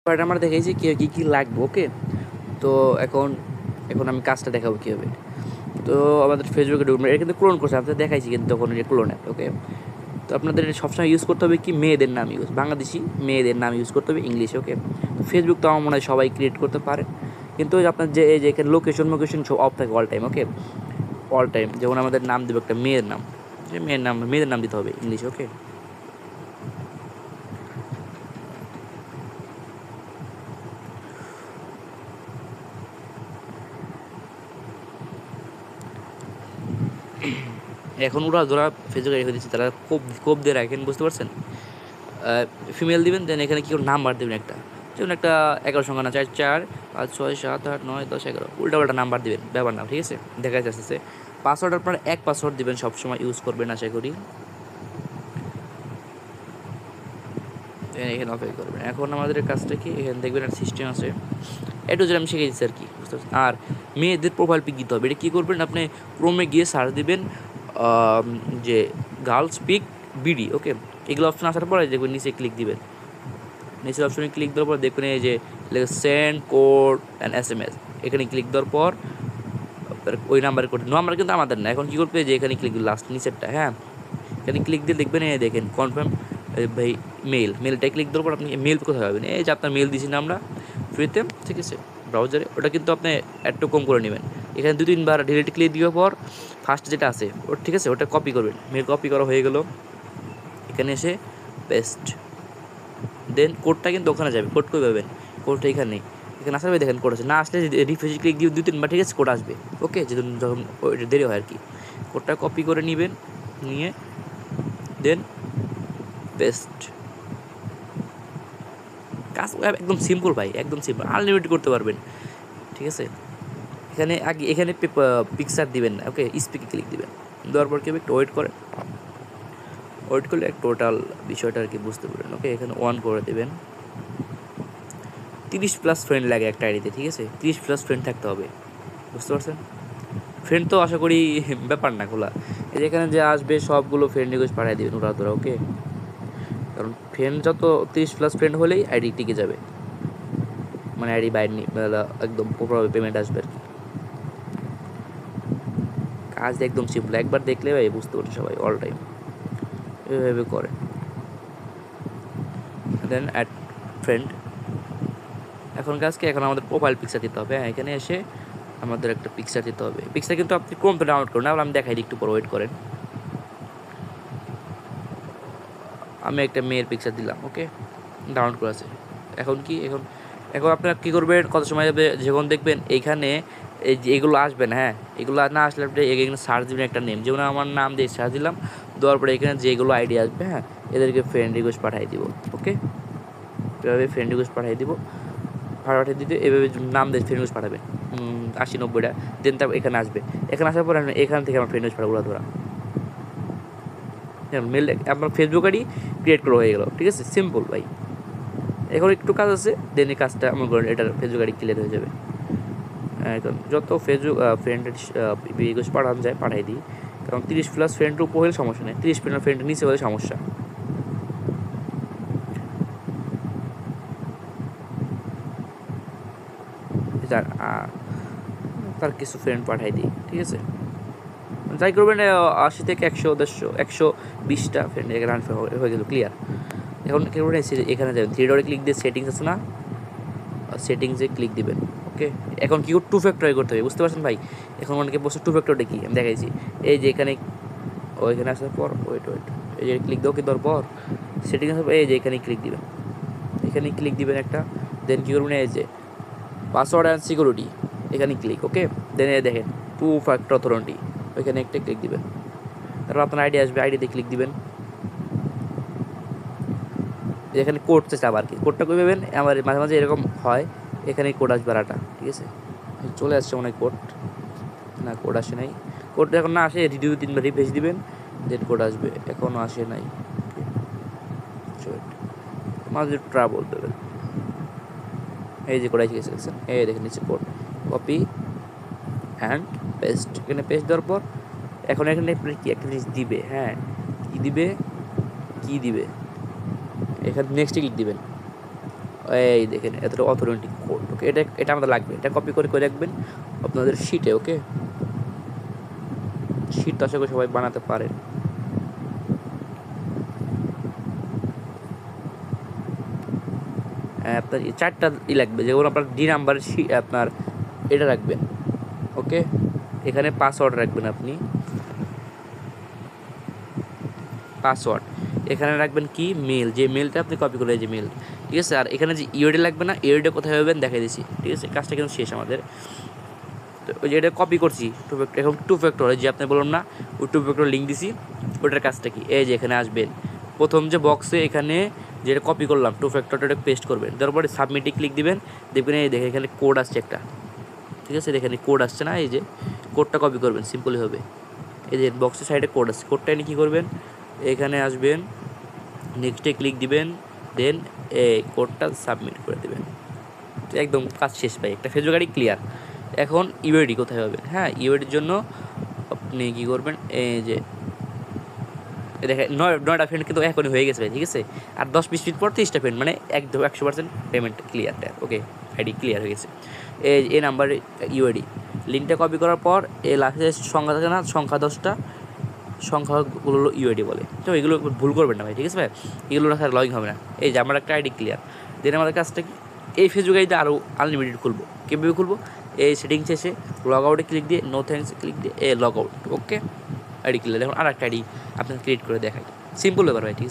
But আমরা দেখাইছি কী কী লাগবে। ওকে, তো এখন এখন আমি কাজটা দেখাবো কীভাবে। তো আমাদের ফেসবুকে ঢুকবেন, এটা কিন্তু ক্লোন করছে, আপনাদের দেখাইছি কিন্তু তখন এটা ক্লোন অ্যাপ। ওকে, তো আপনাদের সবসময় ইউজ করতে হবে কি মেয়েদের নাম বাংলাদেশি মেয়েদের নাম ইউজ করতে হবে ইংলিশে। ওকে, তো ফেসবুক তো আমার মনে হয় সবাই ক্রিয়েট করতে পারে, কিন্তু আপনার যে এই যে এখানে লোকেশন সব অফ থাকে অল টাইম। ওকে, অল টাইম যেমন আমাদের নাম দেবে একটা মেয়ের নাম, যে মেয়েদের নাম দিতে হবে ইংলিশে। ওকে, এখন ওরা যারা ফেসবুকে রেখে দিচ্ছে তারা কোপ দিয়ে রাখেন, বুঝতে পারছেন। ফিমেল দিবেন, দেন এখানে কী করে নাম্বার দেবেন একটা, যেমন একটা 11 সংখ্যা না, 4 4 5 6 7 8 9 10 11 উল্টা নাম্বার দিবেন, ব্যবহার নাম। ঠিক আছে, দেখা যাচ্ছে পাসওয়ার্ড আপনার এক পাসওয়ার্ড দিবেন, সবসময় ইউজ করবেন আশা করি। এখানে অপেক্ষা করবেন। এখন আমাদের কাজটা কি, এখানে দেখবেন একটা সিস্টেম আছে, একটু যেটা আমি শিখে দিচ্ছি আর কি, বুঝতে পারছেন। আর মেয়েদের প্রোফাইল পিক দিতে হবে। এটা কী করবেন, আপনি ক্রোমে গিয়ে সার্চ দিবেন যে গার্লস পিক বিডি। ওকে, এগুলো অপশন আসার পরে দেখবেন নিচে ক্লিক দিবেন, নিচের অপশনে ক্লিক দেওয়ার পর দেখবেন এই যে সেন্ড কোড অ্যান্ড SMS, এখানে ক্লিক দেওয়ার পর ওই নাম্বারে কোড, নাম্বার কিন্তু আমাদের না। এখন কী করবে, যে এখানে ক্লিক লাস্ট নিচেরটা, হ্যাঁ এখানে ক্লিক দিয়ে দেখবেন এই দেখেন কনফার্ম ভাই মেলটাই ক্লিক দেওয়ার পর আপনি মেল কোথায় পাবেন, এই যে আপনার মেল দিয়েছি না আমরা ফ্রিতে, ঠিক আছে, ব্রাউজারে, ওটা কিন্তু আপনি একটু কম করে নেবেন। এখানে 2-3 বার ডিলিট ক্লিক দেওয়ার পর ফার্স্ট যেটা আছে ওর, ঠিক আছে, ওটা কপি করবেন। মেল কপি করা হয়ে গেল, এখানে এসে পেস্ট, দেন কোডটা কিন্তু ওখানে যাবে। কোড কই পাবেন, কোডটা এখানে আসার দেখেন কোড আছে, না আসলে রিফ্রেশ ক্লিক দিয়ে 2-3 বার, ঠিক আছে, কোড আসবে। ওকে, যখন ওইটা দেরি হয় আর কি, কোডটা কপি করে নেবেন, নিয়ে দেন পেস্ট। কাজ একদম সিম্পল ভাই, একদম সিম্পল, আনলিমিটেড করতে পারবেন। ঠিক আছে, এখানে পিকচার দিবেন না। ওকে, স্পিকে ক্লিক দিবেন, দেওয়ার পর কেউ একটু ওয়েট করেন, ওয়েট করলে টোটাল বিষয়টা আর কি বুঝতে পারবেন। ওকে, এখানে 1 করে দেবেন। 30+ ফ্রেন্ড লাগে একটা আইডিতে, ঠিক আছে, 30+ ফ্রেন্ড থাকতে হবে, বুঝতে পারছেন। ফ্রেন্ড তো আশা করি ব্যাপার না খোলা, এই যেখানে যে আসবে সবগুলো ফ্রেন্ড রিকোয়েস্ট পাঠিয়ে দেবেন ওরা তোরা। ওকে, কারণ ফ্রেন্ড যত 30+ ফ্রেন্ড হলেই আইডি টিকে যাবে, মানে আইডি বাইরে একদম প্রপারভাবে পেমেন্ট আসবে আর কি। কাজ একদম সিম্পল, একবার দেখলে ভাই বুঝতে পারছে সবাই, অল টাইম এভাবে করে। দেন অ্যাড ফ্রেন্ড, এখন আমাদের প্রোফাইল পিকচার দিতে হবে। হ্যাঁ, এখানে এসে আমাদের একটা পিকচার দিতে হবে। পিকচার কিন্তু আপনি ক্রোমটা ডাউনলোড করুন, না আমি দেখাই দিই, একটু পর ওয়েট করেন। আমি একটা মেয়ের পিকচার দিলাম। ওকে, ডাউনলোড করে আছে। এখন এখন আপনারা কী করবেন, কত সময় যাবে, যখন দেখবেন এইখানে এই যে এগুলো আসবে না, হ্যাঁ এগুলো না আসলে আপনি এখানে সার্চ দিবেন একটা নেম, যেমন আমার নাম দিয়ে সার্চ দিলাম, দেওয়ার পরে এখানে যেগুলো আইডি আসবে, হ্যাঁ এদেরকে ফ্রেন্ড রিকোয়েস্ট পাঠিয়ে দিব। ওকে, এভাবে ফ্রেন্ড রিকোয়েস্ট পাঠিয়ে দিব, পাঠিয়ে দিতে এভাবে নাম দিয়ে ফ্রেন্ড রিকোয়েস্ট পাঠাবেন 80-90টা, দেন তারপর এখানে আসবে। এখানে আসার পর এখান থেকে আমার ফ্রেন্ড রিকোয়েস্ট পাঠাবো ধরা, মেল আপনার ফেসবুক আইডি ক্রিয়েট করা হয়ে গেল। ঠিক আছে, সিম্পল ভাই। এখন একটু কাজ আছে, দেন এই কাজটা আমার করেন, এটার ফেসবুক আইডি ক্লিয়ার হয়ে যাবে। এখন যত ফেসবুক ফ্রেন্ডের রিকোয়েস্ট পাঠানো যায় পাঠাই দিই, কারণ 30+ ফ্রেন্ডের উপর হলে সমস্যা নেই, 30 ফ্রেন্ডের নিচে হলে সমস্যা। তার কিছু ফ্রেন্ড পাঠাই দিই, ঠিক আছে, যাই করবেন 80 থেকে 100 150 120টা ফ্রেন্ড এখানে হয়ে গেল ক্লিয়ার। এখন কী করবেন, এখানে যাবেন, 3 ডটে ক্লিক দিয়ে সেটিংস আছে না, সেটিংসে ক্লিক দিবেন। ওকে, এখন কি 2 ফ্যাক্টর করতে হবে, বুঝতে পারছেন ভাই। এখন অনেকে বসে 2 ফ্যাক্টরটা কি আমি দেখাইছি, এই যে এখানে ওইখানে আসার পর ওয়েট এই যে ক্লিক দাও, কি দেওয়ার পর সেটিং আসার পর এই যে এখানে ক্লিক দিবেন, এখানে ক্লিক দিবেন একটা, দেন কী করবেন, এই যে পাসওয়ার্ড অ্যান্ড সিকিউরিটি, এখানে ক্লিক। ওকে, দেন এই দেখেন 2 ফ্যাক্টর অথেন্টিটি, ওইখানে একটা ক্লিক দিবেন, তারপর আপনার আইডি আসবে, আইডিতে ক্লিক দিবেন, এখানে কোড চাইছে আবার কি, কোডটা কই পাবেন, আমার মাঝে মাঝে এরকম হয়, এখানে কোড আসবে আরেকটা, ঠিক আছে, চলে আসছে অনেক কোড, না কোড আসে নাই, কোড এখন না আসে 2-3বার রিফ্রেশ দিবেন, দেন কোড আসবে, এখনও আসে নাই, মাঝে ট্রাবল দেবেন, এই যে কোড এসে গেছে, এই দেখেন নিচে কোড, কপি অ্যান্ড পেস্ট, এখানে পেস্ট দেওয়ার পর এখন এখানে কি একটা জিনিস দিবে, হ্যাঁ কি দিবে, এখানে নেক্সটে ক্লিক দিবেন, এই দেখেন এতটা অথেন্টিক কোড। ওকে, এটা আমাদের লাগবে, এটা কপি করে রাখবেন আপনাদের শিটে। ওকে, শিট তো আশা করি সবাই বানাতে পারেন। আপনার 4টা লাগবে, যেগুলো আপনার ডি নাম্বার আপনার এটা রাখবেন। ওকে, এখানে পাসওয়ার্ড রাখবেন আপনি, পাসওয়ার্ড এখানে রাখবেন কি মেল, যে মেলটা আপনি কপি করে যে মেল, ঠিক আছে। আর এখানে যে ইউআইডি লাগবে না, ইউআইডি কোথায় পাবেন দেখাই দিচ্ছি, ঠিক আছে। কাজটা কিন্তু শেষ আমাদের। তো ওই যে এটা কপি করছি টু ফ্যাক্টর, এখন টু ফ্যাক্টর যে আপনি বললাম না, ওই টু ফ্যাক্টর লিঙ্ক দিছি, ওটার কাজটা কি, এই যে এখানে আসবেন প্রথম যে বক্সে, এখানে যেটা কপি করলাম টু ফ্যাক্টরটা পেস্ট করবেন, তারপরে সাবমিটে ক্লিক দিবেন, দেখবেন এই দেখে এখানে কোড আসছে একটা, ঠিক আছে। এখানে কোড আসছে না, এই যে কোডটা কপি করবেন, সিম্পলি হবে। এই যে বক্সের সাইডে কোড আসছে, কোডটা এনে কী করবেন, এখানে আসবেন, নেক্সটে ক্লিক দিবেন, দেন এই কোডটা সাবমিট করে দেবেন। তো একদম কাজ শেষ ভাই, একটা ফেসবুক আইডি ক্লিয়ার। এখন ইউআইডি কোথায় হবে, হ্যাঁ ইউআইডির জন্য আপনি কী করবেন, এই যে দেখেন 9টা ফ্রেন্ড কিন্তু এখনই হয়ে গেছে ভাই, ঠিক আছে। আর 10-20 মিনিট পর 30টা ফ্রেন্ড, মানে একদম 100% পেমেন্ট ক্লিয়ার। ওকে, আইডি ক্লিয়ার হয়ে গেছে। এই নাম্বারে ইউআইডি লিঙ্কটা কপি করার পর এই লাস্টের সংখ্যা থাকে না, সংখ্যা 10টা, সংখ্যাগুলো হলো ইউআইডি বলে। তো এগুলো ভুল করবেন না ভাই, ঠিক আছে ভাই, এগুলো রাখার লগ ইন হবে না। এই যে আমার একটা আইডি ক্লিয়ার। দেন আমাদের কাজটা কি, এই ফেসবুক আইডিতে আরও আনলিমিটেড খুলবো। কীভাবে খুলবো, এই সেটিংস এসে লগ আউটে ক্লিক দিয়ে, নো থ্যাঙ্কসে ক্লিক দিয়ে লগ আউট। ওকে, আইডি ক্লিয়ার। এখন আর একটা আইডি আপনাকে ক্রিয়েট করে দেখাই, সিম্পল ব্যাপার ভাই, ঠিক আছে।